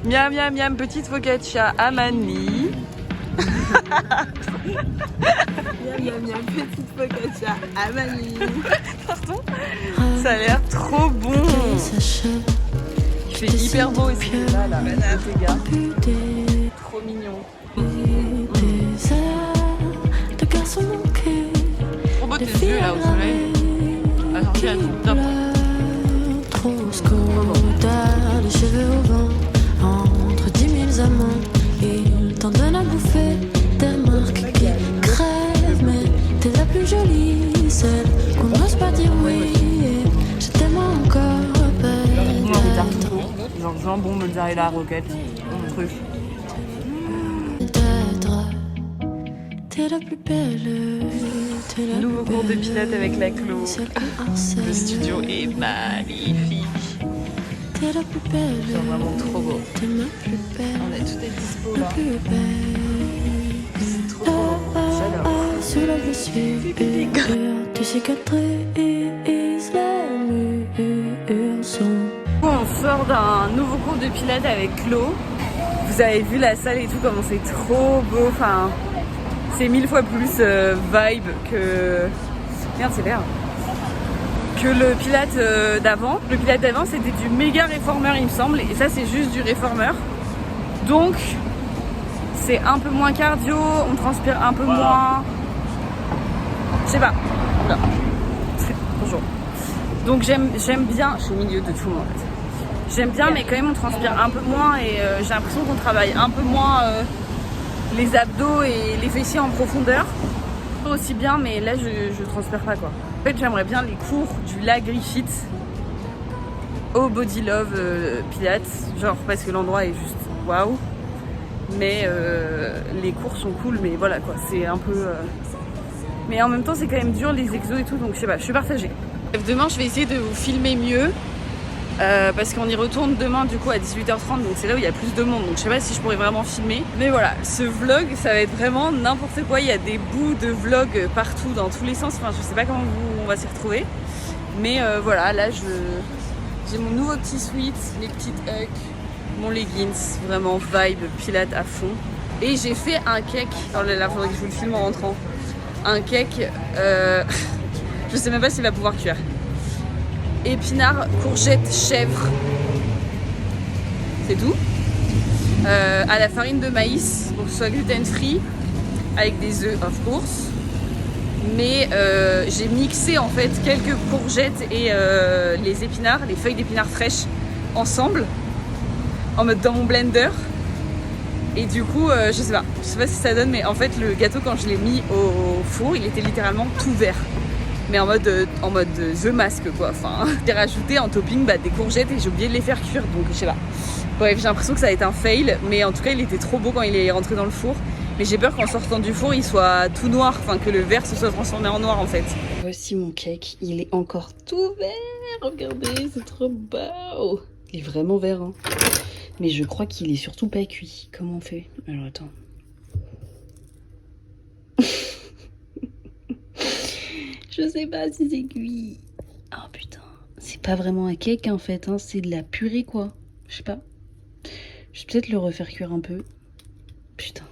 Miam miam miam, petite focaccia à Manly. Miam miam miam, petite focaccia à Manly. Pardon. Ça a l'air trop bon. Il fait hyper beau ici, là, les gars. Trop mignon. Trop beau tes yeux là au soleil. Ah, j'en suis à tout top. Les cheveux au vent, entre 10 000 amants, il t'en donne à bouffer des marques qui crèvent, mais t'es la plus jolie, celle qu'on n'ose pas dire oui. Je t'aime encore peut-être. Genre jambon, mozzarella, roquette, truc. T'es la plus belle. Nouveau cours de pilates avec la Clo. Le studio est magnifique. T'es la plus belle. C'est vraiment trop beau. T'es ma plus belle. On a tout est dispo là. Plus belle. C'est trop beau. J'adore. Sous la blessure, tu cicatrises, les murs sont. On sort d'un nouveau cours de pilates avec Clo. Vous avez vu la salle et tout, comment c'est trop beau. Enfin, c'est 1000 fois plus vibe que. Merde, c'est vert. Que le pilate d'avant. Le pilate d'avant, c'était du méga réformeur, il me semble. Et ça, c'est juste du réformeur. Donc, c'est un peu moins cardio, on transpire un peu moins. Je sais pas. Oula. Bonjour. Donc, j'aime bien. Je suis au milieu de tout le monde en fait. J'aime bien, mais quand même, on transpire un peu moins. Et j'ai l'impression qu'on travaille un peu moins les abdos et les fessiers en profondeur. Aussi bien, mais là, je transpire pas quoi. En fait, j'aimerais bien les cours du La Griffith au Body Love Pilates, genre parce que l'endroit est juste waouh. Mais les cours sont cool, mais voilà quoi, c'est un peu. Mais en même temps, c'est quand même dur les exos et tout, donc je sais pas, je suis partagée. Demain, je vais essayer de vous filmer mieux parce qu'on y retourne demain du coup à 18h30, donc c'est là où il y a plus de monde, donc je sais pas si je pourrais vraiment filmer. Mais voilà, ce vlog, ça va être vraiment n'importe quoi. Il y a des bouts de vlog partout, dans tous les sens. Enfin, je sais pas comment on va s'y retrouver. Mais voilà, là, j'ai mon nouveau petit sweat, les petites hucks, mon leggings, vraiment vibe pilate à fond. Et j'ai fait un cake. Oh là là, faudrait que je vous le filme en rentrant. Un cake, je sais même pas s'il va pouvoir cuire. Épinards, courgettes, chèvre. C'est tout. À la farine de maïs, pour que ce soit gluten free, avec des œufs, of course. Mais j'ai mixé en fait quelques courgettes et les épinards, les feuilles d'épinards fraîches ensemble, en mode dans mon blender. Et du coup, je sais pas si ça donne, mais en fait le gâteau quand je l'ai mis au four, il était littéralement tout vert. Mais en mode The Mask quoi. Enfin, j'ai rajouté en topping des courgettes et j'ai oublié de les faire cuire, donc je sais pas. Bref, j'ai l'impression que ça a été un fail, mais en tout cas il était trop beau quand il est rentré dans le four. Mais j'ai peur qu'en sortant du four il soit tout noir, enfin que le vert se soit transformé en noir en fait. Voici mon cake, il est encore tout vert, regardez, c'est trop beau. Il est vraiment vert hein. Mais je crois qu'il est surtout pas cuit. Comment on fait? Alors attends. Je sais pas si c'est cuit. Oh putain, c'est pas vraiment un cake en fait, hein. C'est de la purée quoi. Je sais pas. Je vais peut-être le refaire cuire un peu. Putain.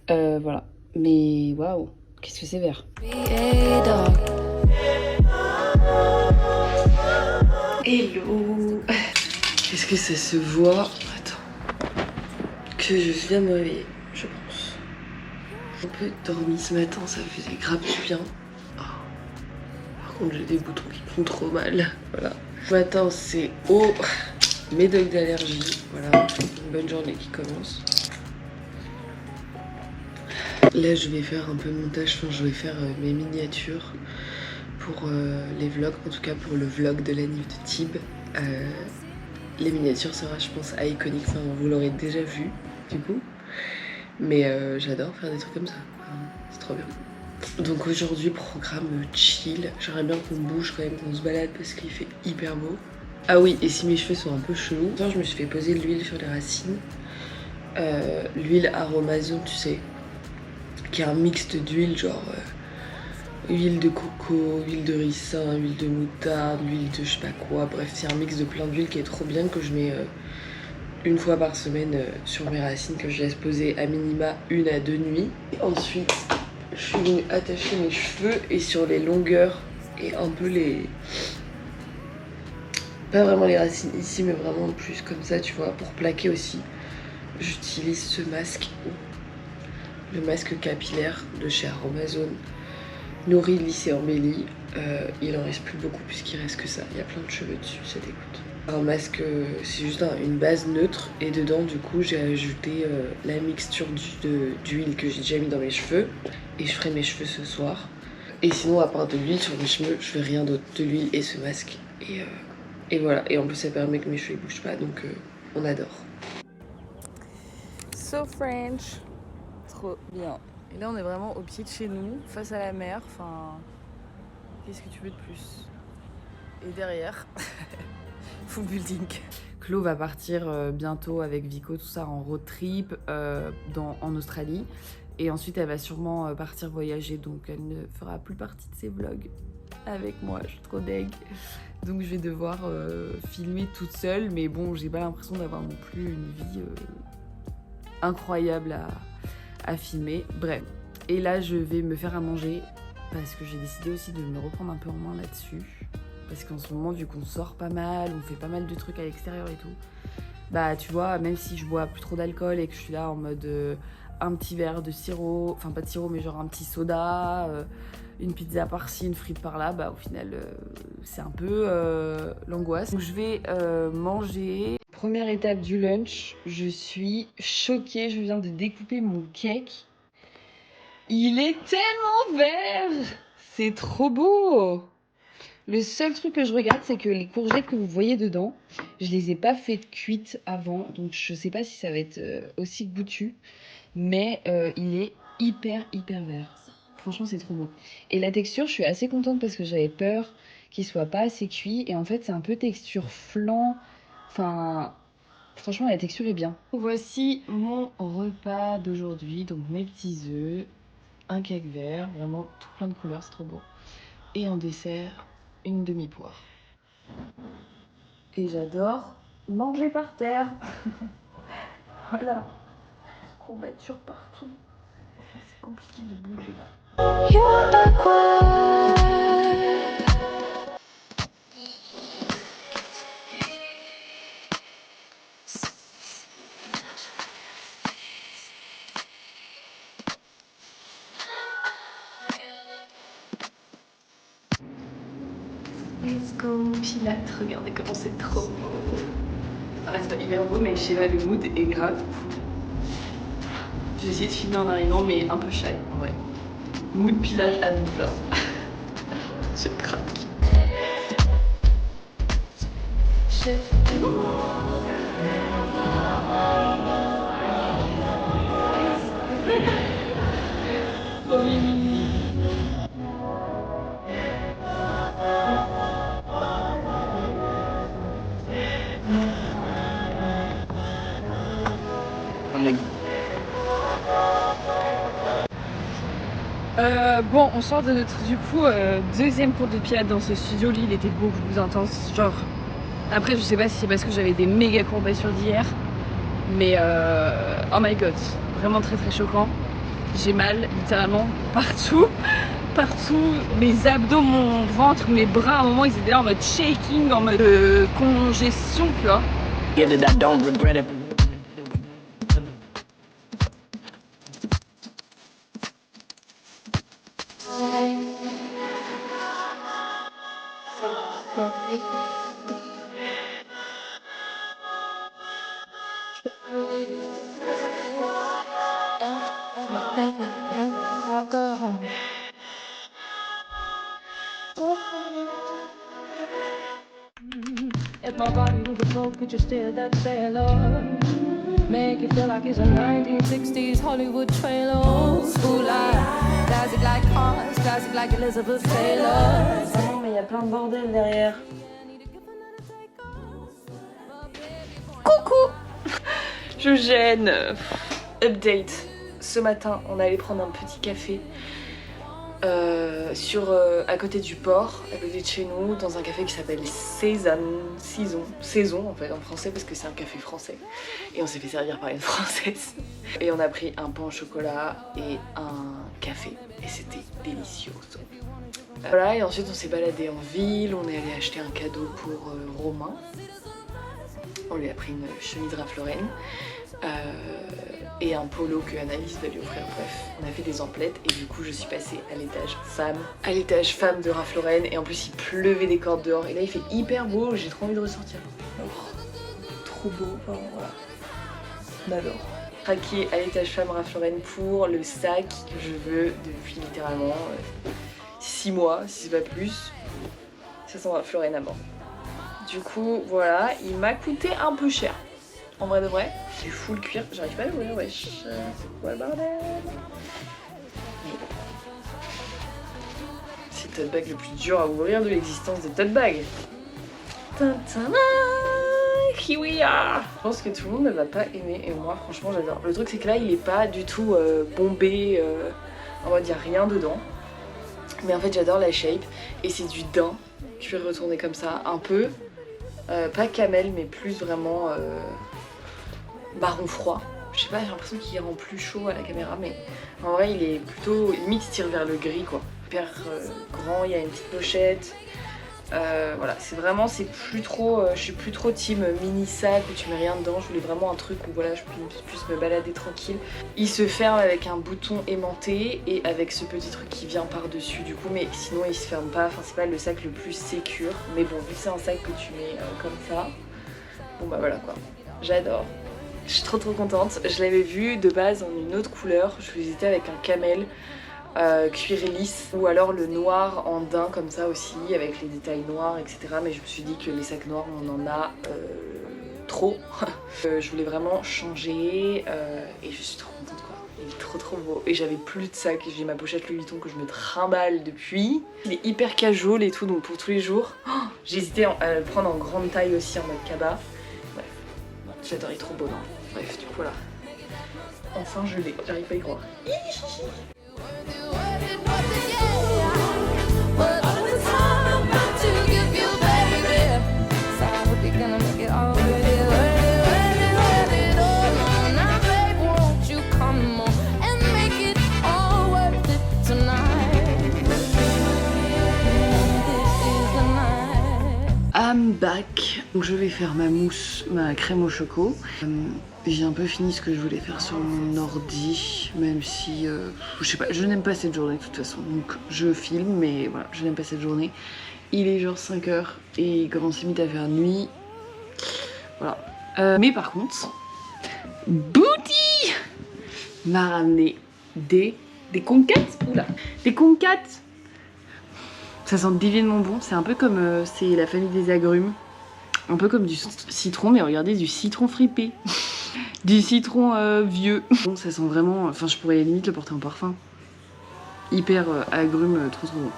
Voilà. Mais waouh, qu'est-ce que c'est vert. Hello. Est-ce que ça se voit? Attends. Que je viens de me réveiller, je pense. J'ai un peu dormi ce matin, ça faisait grave du bien. Oh. Par contre, j'ai des boutons qui font trop mal. Voilà. Ce matin, c'est au médoc d'allergie. Voilà, une bonne journée qui commence. Là, je vais faire un peu de montage, enfin, je vais faire mes miniatures pour les vlogs, en tout cas pour le vlog de l'anniv de Tib. Les miniatures sera, je pense, iconique, enfin, vous l'aurez déjà vu, du coup. Mais j'adore faire des trucs comme ça, c'est trop bien. Donc aujourd'hui, programme chill. J'aimerais bien qu'on bouge quand même, qu'on se balade parce qu'il fait hyper beau. Ah oui, et si mes cheveux sont un peu chelous, je me suis fait poser de l'huile sur les racines. L'huile Aromazone, tu sais, qui est un mixte d'huile, genre huile de coco, huile de ricin, huile de moutarde, huile de je sais pas quoi. Bref, c'est un mix de plein d'huiles qui est trop bien, que je mets une fois par semaine sur mes racines que je laisse poser à minima 1 à 2 nuits. Et ensuite, je suis venue attacher mes cheveux et sur les longueurs et un peu les... Pas vraiment les racines ici, mais vraiment plus comme ça, tu vois, pour plaquer aussi. J'utilise ce masque, le masque capillaire de chez Aromazone, nourri, lissé, embelli. Il en reste plus beaucoup puisqu'il reste que ça. Il y a plein de cheveux dessus, ça dégoûte. Un masque, c'est juste une base neutre et dedans du coup j'ai ajouté la mixture d'huile que j'ai déjà mis dans mes cheveux et je ferai mes cheveux ce soir. Et sinon à part de l'huile sur mes cheveux, je fais rien d'autre, de l'huile et ce masque. Et voilà, et en plus ça permet que mes cheveux ne bougent pas, donc on adore. So French, trop bien. Et là on est vraiment au pied de chez nous, face à la mer, enfin qu'est-ce que tu veux de plus? Et derrière, full building. Chloé va partir bientôt avec Vico, tout ça en road trip en Australie. Et ensuite elle va sûrement partir voyager, donc elle ne fera plus partie de ses vlogs avec moi, je suis trop deg. Donc je vais devoir filmer toute seule, mais bon, j'ai pas l'impression d'avoir non plus une vie incroyable à filmer. Bref, et là je vais me faire à manger parce que j'ai décidé aussi de me reprendre un peu en main là-dessus. Parce qu'en ce moment, vu qu'on sort pas mal, on fait pas mal de trucs à l'extérieur et tout, bah tu vois, même si je bois plus trop d'alcool et que je suis là en mode un petit verre de sirop, enfin pas de sirop mais genre un petit soda, une pizza par-ci, une frite par-là, bah au final c'est un peu l'angoisse. Donc je vais manger. Première étape du lunch, je suis choquée, je viens de découper mon cake. Il est tellement vert, c'est trop beau. Le seul truc que je regarde, c'est que les courgettes que vous voyez dedans, je les ai pas faites cuites avant, donc je sais pas si ça va être aussi goûtu, mais il est hyper vert. Franchement, c'est trop beau. Et la texture, je suis assez contente parce que j'avais peur qu'il soit pas assez cuit, et en fait, c'est un peu texture flan. Enfin, franchement, la texture est bien. Voici mon repas d'aujourd'hui, donc mes petits œufs, un cake vert, vraiment tout plein de couleurs, c'est trop beau. Et en dessert, une demi-poire. Et j'adore manger par terre. Voilà. Courbatures partout. C'est compliqué de bouger. Let's go, Pilates, regardez comment c'est trop beau. Ah, c'est pas hyper beau, mais je sais pas, le mood est grave. J'ai essayé de filmer en arrivant, mais un peu shy, en vrai. Mood Pilates à nous là. Je craque. Trop mimi. Bon, on sort de notre, du coup, deuxième cours de pilates dans ce studio. Lui, il était beaucoup plus intense. Genre, après, je sais pas si c'est parce que j'avais des méga courbatures d'hier, mais oh my god, vraiment très choquant. J'ai mal, littéralement, partout. Mes abdos, mon ventre, mes bras, à un moment, ils étaient là en mode shaking, en mode congestion, tu vois. If my body move a flow, could you steer that sailor? Make it feel like it's a 1960s Hollywood trailer. Old school life, classic like cars, classic like Elizabeth Taylor. Non mais il y a plein de bordel derrière. Coucou. Je gêne. Update. Ce matin, on allait prendre un petit café à côté du port, à côté de chez nous, dans un café qui s'appelle Saison en fait en français parce que c'est un café français. Et on s'est fait servir par une française. Et on a pris un pain au chocolat et un café. Et c'était délicieux. Voilà, et ensuite on s'est baladé en ville, on est allé acheter un cadeau pour Romain. On lui a pris une chemise Ralph Lauren. Et un polo que Anaïs va lui offrir. Bref, on a fait des emplettes et du coup je suis passée à l'étage femme de Ralph Lauren, et en plus il pleuvait des cordes dehors et là il fait hyper beau, j'ai trop envie de ressortir. Oh, trop beau, enfin voilà, on adore. Craqué à l'étage femme Ralph Lauren pour le sac que je veux depuis littéralement 6 mois, si c'est pas plus. Ça sent Ralph Lauren à mort. Du coup voilà, il m'a coûté un peu cher. En vrai de vrai, c'est full cuir, j'arrive pas à l'ouvrir, wesh. C'est quoi le bordel? C'est le tote bag le plus dur à ouvrir de l'existence des tote bags. Here we are. Je pense que tout le monde ne va pas aimer et moi franchement j'adore. Le truc c'est que là il est pas du tout bombé, en mode il n'y a rien dedans. Mais en fait j'adore la shape et c'est du daim cuir retourné comme ça, un peu, pas camel mais plus vraiment... marron froid. Je sais pas, j'ai l'impression qu'il rend plus chaud à la caméra, mais en vrai il est plutôt, limite il tire vers le gris quoi. Hyper grand, il y a une petite pochette. Voilà, c'est vraiment, c'est plus trop, je suis plus trop team mini sac où tu mets rien dedans. Je voulais vraiment un truc où voilà, je puisse me balader tranquille. Il se ferme avec un bouton aimanté et avec ce petit truc qui vient par dessus du coup, mais sinon il se ferme pas. Enfin c'est pas le sac le plus sécure, mais bon vu que c'est un sac que tu mets comme ça, bon bah voilà quoi. J'adore. Je suis trop contente. Je l'avais vu de base en une autre couleur. Je hésitais avec un camel cuir et lisse ou alors le noir en daim comme ça aussi avec les détails noirs etc. Mais je me suis dit que les sacs noirs on en a trop. Je voulais vraiment changer et je suis trop contente quoi. Il est trop beau. Et j'avais plus de sac. J'ai ma pochette Louis Vuitton que je me trimballe depuis. Il est hyper casual et tout donc pour tous les jours. J'ai hésité à le prendre en grande taille aussi en mode cabas. Bref, j'adore, il est trop beau non. Bref, du coup voilà. Enfin je l'ai, j'arrive pas à y croire. I'm back. Donc je vais faire ma mousse, ma crème au choco. J'ai un peu fini ce que je voulais faire sur mon ordi, même si je sais pas, je n'aime pas cette journée de toute façon. Donc je filme, mais voilà, je n'aime pas cette journée. Il est genre 5 h et il commence limite à faire nuit. Voilà. Mais par contre, Booty m'a ramené des concates. Oula, des concates. Ça sent divinement bon. C'est un peu comme c'est la famille des agrumes. Un peu comme du citron, mais regardez, du citron fripé. Du citron vieux. Bon, ça sent vraiment... Enfin, je pourrais limite le porter en parfum. Hyper agrume, trop bon.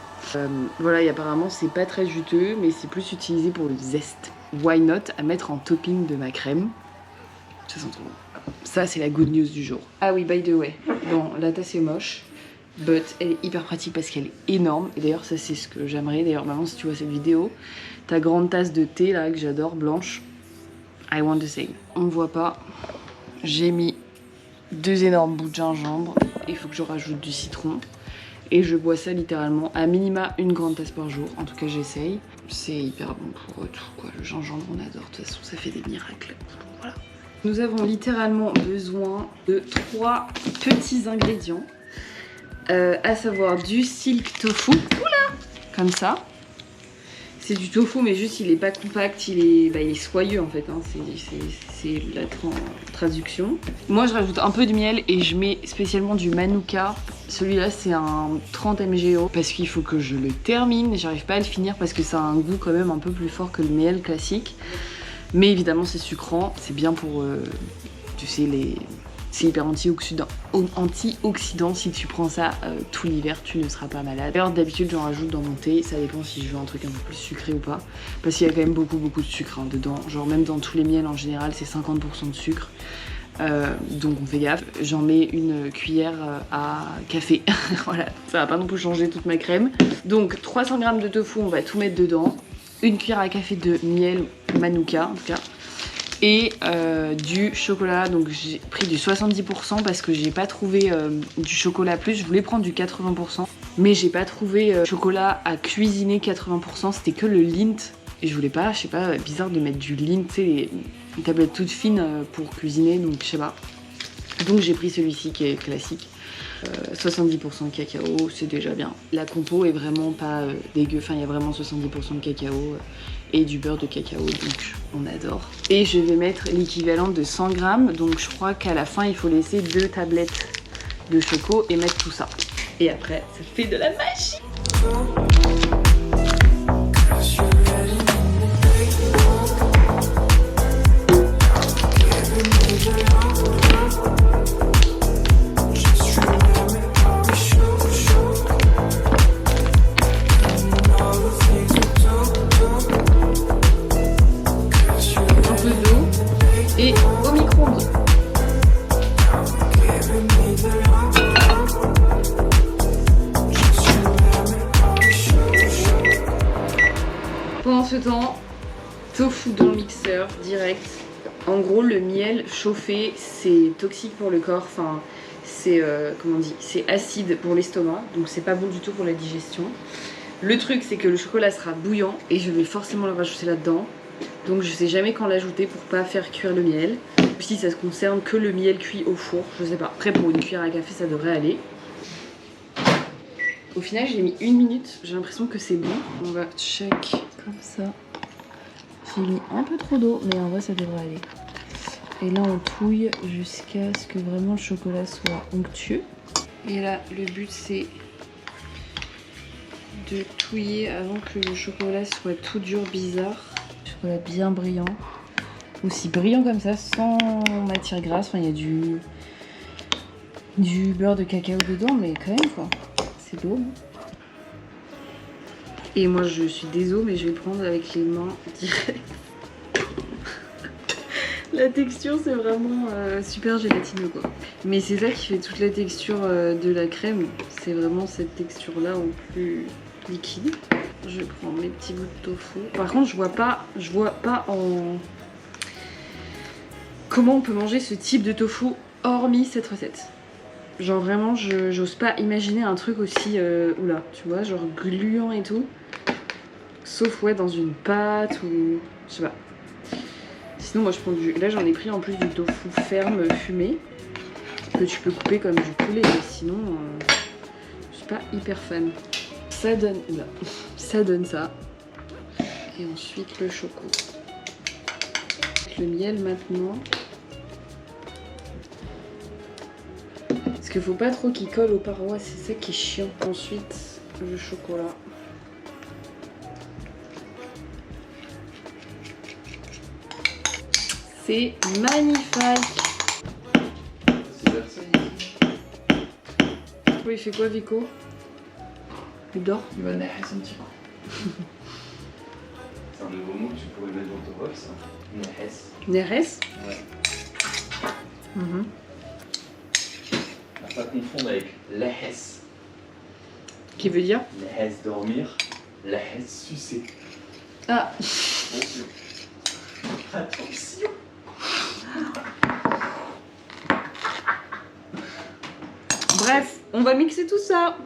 Voilà, et apparemment, c'est pas très juteux, mais c'est plus utilisé pour le zeste. Why not à mettre en topping de ma crème. Ça sent trop bon. Ça, c'est la good news du jour. Ah oui, by the way. Bon, la tasse est moche. But elle est hyper pratique parce qu'elle est énorme. Et d'ailleurs ça c'est ce que j'aimerais. D'ailleurs maman si tu vois cette vidéo, ta grande tasse de thé là que j'adore, blanche, I want the same. On ne voit pas. J'ai mis 2 énormes bouts de gingembre. Il faut que je rajoute du citron. Et je bois ça littéralement à minima une grande tasse par jour. En tout cas j'essaye. C'est hyper bon pour tout quoi. Le gingembre on adore. De toute façon ça fait des miracles. Voilà. Nous avons littéralement besoin de 3 petits ingrédients. À savoir du silk tofu, oula, comme ça. C'est du tofu mais juste il est pas compact, il est soyeux en fait, hein. C'est la traduction. Moi je rajoute un peu de miel et je mets spécialement du manuka. Celui-là c'est un 30 mgo parce qu'il faut que je le termine. J'arrive pas à le finir parce que ça a un goût quand même un peu plus fort que le miel classique. Mais évidemment c'est sucrant, c'est bien pour, tu sais, c'est hyper antioxydant. Si tu prends ça tout l'hiver, tu ne seras pas malade. D'ailleurs, d'habitude, j'en rajoute dans mon thé. Ça dépend si je veux un truc un peu plus sucré ou pas. Parce qu'il y a quand même beaucoup de sucre hein, dedans. Genre, même dans tous les miels en général, c'est 50% de sucre. donc on fait gaffe. J'en mets une cuillère à café. Voilà, ça va pas non plus changer toute ma crème. Donc 300 g de tofu, on va tout mettre dedans. Une cuillère à café de miel manuka en tout cas. Et du chocolat, donc j'ai pris du 70% parce que j'ai pas trouvé du chocolat plus. Je voulais prendre du 80%, mais j'ai pas trouvé chocolat à cuisiner 80%, c'était que le Lindt. Et je voulais pas, je sais pas, bizarre de mettre du Lindt, tu sais, les tablettes toutes fines pour cuisiner, donc je sais pas. Donc j'ai pris celui-ci qui est classique. 70% de cacao, c'est déjà bien. La compo est vraiment pas dégueu, enfin il y a vraiment 70% de cacao et du beurre de cacao, donc on adore. Et je vais mettre l'équivalent de 100 g, donc je crois qu'à la fin il faut laisser 2 tablettes de choco et mettre tout ça. Et après, ça fait de la magie. Et au micro-ondes. Pendant ce temps, tofu dans le mixeur direct. En gros, le miel chauffé, c'est toxique pour le corps. Enfin, c'est comment on dit, c'est acide pour l'estomac, donc c'est pas bon du tout pour la digestion. Le truc, c'est que le chocolat sera bouillant et je vais forcément le rajouter là-dedans. Donc je sais jamais quand l'ajouter pour pas faire cuire le miel. Si ça se concerne que le miel cuit au four, je sais pas. Après pour une cuillère à café ça devrait aller. Au final j'ai mis 1 minute, j'ai l'impression que c'est bon. On va check comme ça. J'ai mis un peu trop d'eau mais en vrai ça devrait aller. Et là on touille jusqu'à ce que vraiment le chocolat soit onctueux. Et là le but c'est de touiller avant que le chocolat soit tout dur bizarre. Chocolat bien brillant, aussi brillant comme ça, sans matière grasse. Enfin, il y a du beurre de cacao dedans, mais quand même quoi, c'est beau. Et moi je suis désolée, mais je vais prendre avec les mains direct. La texture c'est vraiment super gélatineux quoi. Mais c'est ça qui fait toute la texture de la crème, c'est vraiment cette texture là en plus liquide. Je prends mes petits bouts de tofu. Par contre, je vois pas en comment on peut manger ce type de tofu hormis cette recette. Genre vraiment, j'ose pas imaginer un truc aussi oula, tu vois, genre gluant et tout. Sauf ouais dans une pâte ou je sais pas. Sinon moi je prends du, là j'en ai pris en plus du tofu ferme fumé que tu peux couper comme du poulet, mais sinon je suis pas hyper fan. Ça donne, là, ça donne ça. Et ensuite le choco. Le miel maintenant. Parce qu'il faut pas trop qu'il colle aux parois, c'est ça qui est chiant. Ensuite le chocolat. C'est magnifique. Oui, il fait quoi Vico? Il dort? Il va naître un petit coup. C'est un nouveau mot que tu pourrais mettre dans ton box. Neres. Neres? Ouais. À pas confondre avec lehes. Qui veut dire? Lehes dormir, lehes sucer. Ah. Attention. Attention. Bref, on va mixer tout ça.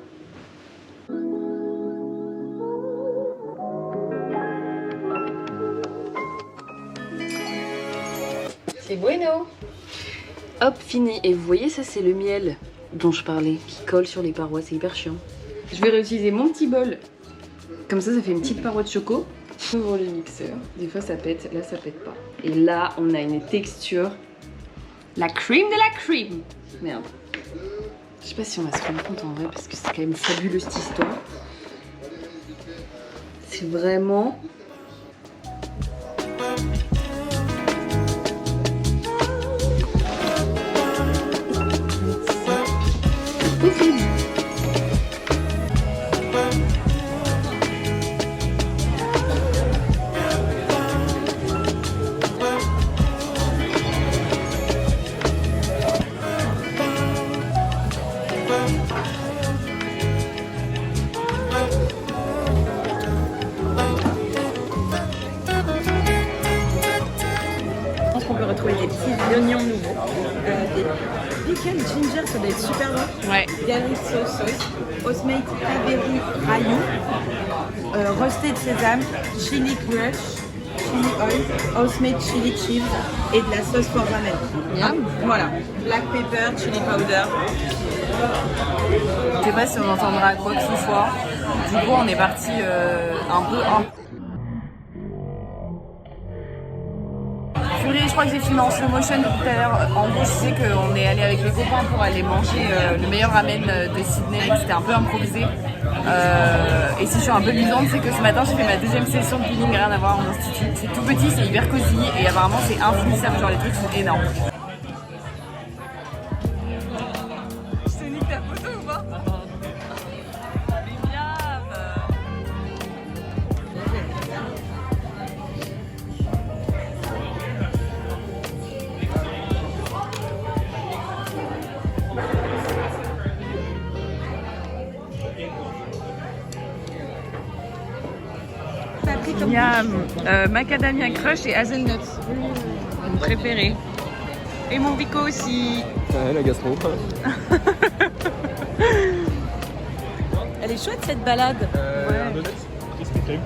C'est bueno. Hop, fini. Et vous voyez, ça c'est le miel dont je parlais, qui colle sur les parois, c'est hyper chiant. Je vais réutiliser mon petit bol. Comme ça fait une petite paroi de choco. J'ouvre le mixeur. Des fois ça pète, là ça pète pas. Et là, on a une texture. La crème de la crème. Merde. Je sais pas si on va se rendre compte en vrai, parce que c'est quand même fabuleux cette histoire. C'est vraiment... possible. L'oignon nouveau. Des pickles ginger, ça doit être super bon. Ouais. Garlic sauce. Osmate Kaveru Rayu. Roasted sésame. Chili crush. Chili oil. Osmate chili cheese. Et de la sauce pour ramen. Miam. Voilà. Black pepper, chili powder. Je sais pas si on entendra quoi que ce soit. Du coup, on est parti un peu. Purée, je crois que j'ai filmé en slow motion tout à l'heure. En gros, je sais qu'on est allé avec les copains pour aller manger le meilleur ramen de Sydney. C'était un peu improvisé. Et si je suis un peu luisante, c'est que ce matin, j'ai fait ma deuxième session de peeling, rien à voir en institut. C'est tout petit, c'est hyper cosy et apparemment, c'est infinissable. Genre, les trucs sont énormes. Je te nique ta photo ou pas? Miam, macadamia crush et hazelnuts. Mon préféré. Et mon Vico aussi. Ouais, la gastro. Elle est chouette cette balade. Un donut, Krispy Kreme.